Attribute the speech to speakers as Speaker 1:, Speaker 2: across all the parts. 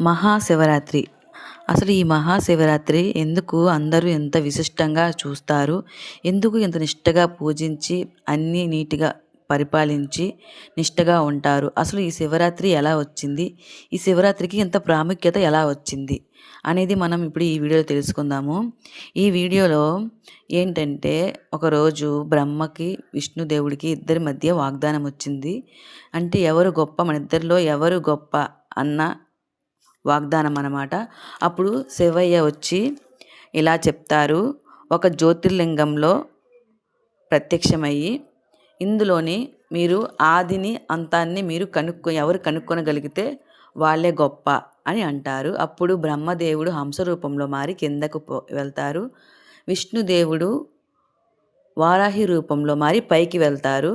Speaker 1: మహాశివరాత్రి. అసలు ఈ మహాశివరాత్రి ఎందుకు అందరూ ఎంత విశిష్టంగా చూస్తారు? ఎందుకు ఇంత నిష్టగా పూజించి అన్నీ నీట్‌గా పరిపాలించి నిష్టగా ఉంటారు? అసలు ఈ శివరాత్రి ఎలా వచ్చింది? ఈ శివరాత్రికి ఇంత ప్రాముఖ్యత ఎలా వచ్చింది? అనేది మనం ఇప్పుడు ఈ వీడియోలో తెలుసుకుందాము. ఈ వీడియోలో ఏంటంటే ఒకరోజు బ్రహ్మకి, విష్ణుదేవుడికి ఇద్దరి మధ్య వాగ్దానం వచ్చింది. అంటే ఎవరు గొప్ప మన ఇద్దరిలో ఎవరు గొప్ప అన్న వాగ్దానం అన్నమాట. అప్పుడు శివయ్య వచ్చి ఇలా చెప్తారు. ఒక జ్యోతిర్లింగంలో ప్రత్యక్షమయ్యి ఇందులోని మీరు ఆదిని అంతాన్ని మీరు ఎవరు కనుక్కొనగలిగితే వాళ్ళే గొప్ప అని అంటారు. అప్పుడు బ్రహ్మదేవుడు హంస రూపంలో మారి కిందకు వెళ్తారు. విష్ణుదేవుడు వారాహి రూపంలో మారి పైకి వెళ్తారు.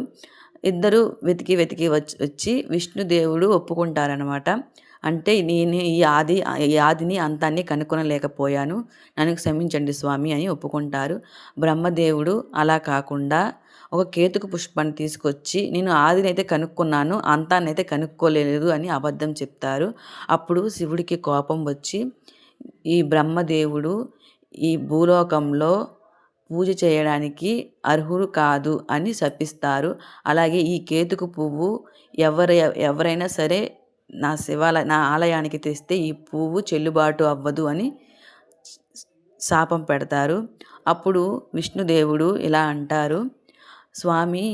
Speaker 1: ఇద్దరు వెతికి వెతికి వచ్చి విష్ణుదేవుడు ఒప్పుకుంటారనమాట. అంటే నేను ఈ ఆదిని అంతాన్ని కనుక్కొనలేకపోయాను, నన్ను క్షమించండి స్వామి అని ఒప్పుకుంటారు. బ్రహ్మదేవుడు అలా కాకుండా ఒక కేతుకు పుష్పాన్ని తీసుకొచ్చి నేను ఆదినైతే కనుక్కున్నాను, అంతాన్నైతే కనుక్కోలేదు అని అబద్ధం చెప్తారు. అప్పుడు శివుడికి కోపం వచ్చి ఈ బ్రహ్మదేవుడు ఈ భూలోకంలో పూజ చేయడానికి అర్హుడు కాదు అని శపిస్తారు. అలాగే ఈ కేతుకు పువ్వు ఎవరైనా సరే నా ఆలయానికి తెస్తే ఈ పువ్వు చెల్లుబాటు అవ్వదు అని శాపం పెడతారు. అప్పుడు విష్ణుదేవుడు ఇలా అంటారు, స్వామి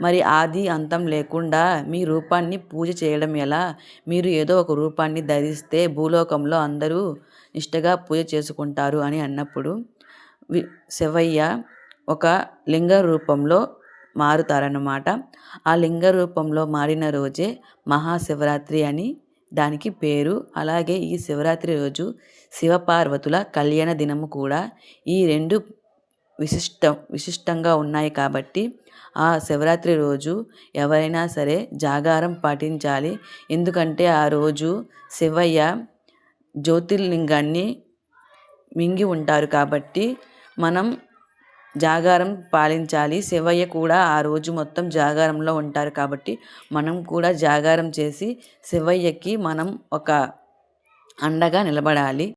Speaker 1: మరి ఆది అంతం లేకుండా మీ రూపాన్ని పూజ చేయడం ఎలా? మీరు ఏదో ఒక రూపాన్ని ధరిస్తే భూలోకంలో అందరూ నిష్టగా పూజ చేసుకుంటారు అని అన్నప్పుడు శివయ్య ఒక లింగ రూపంలో మారుతారన్నమాట. ఆ లింగ రూపంలో మారిన రోజే మహాశివరాత్రి అని దానికి పేరు. అలాగే ఈ శివరాత్రి రోజు శివపార్వతుల కళ్యాణ దినము కూడా. ఈ రెండు విశిష్టంగా ఉన్నాయి కాబట్టి ఆ శివరాత్రి రోజు ఎవరైనా సరే జాగారం పాటించాలి. ఎందుకంటే ఆ రోజు శివయ్య జ్యోతిర్లింగాన్ని మింగి ఉంటారు కాబట్టి మనం జాగారం పాలించాలి. శివయ్య కూడా ఆ రోజు మొత్తం జాగారంలో ఉంటారు కాబట్టి మనం కూడా జాగారం చేసి శివయ్యకి మనం ఒక అండగా నిలబడాలి.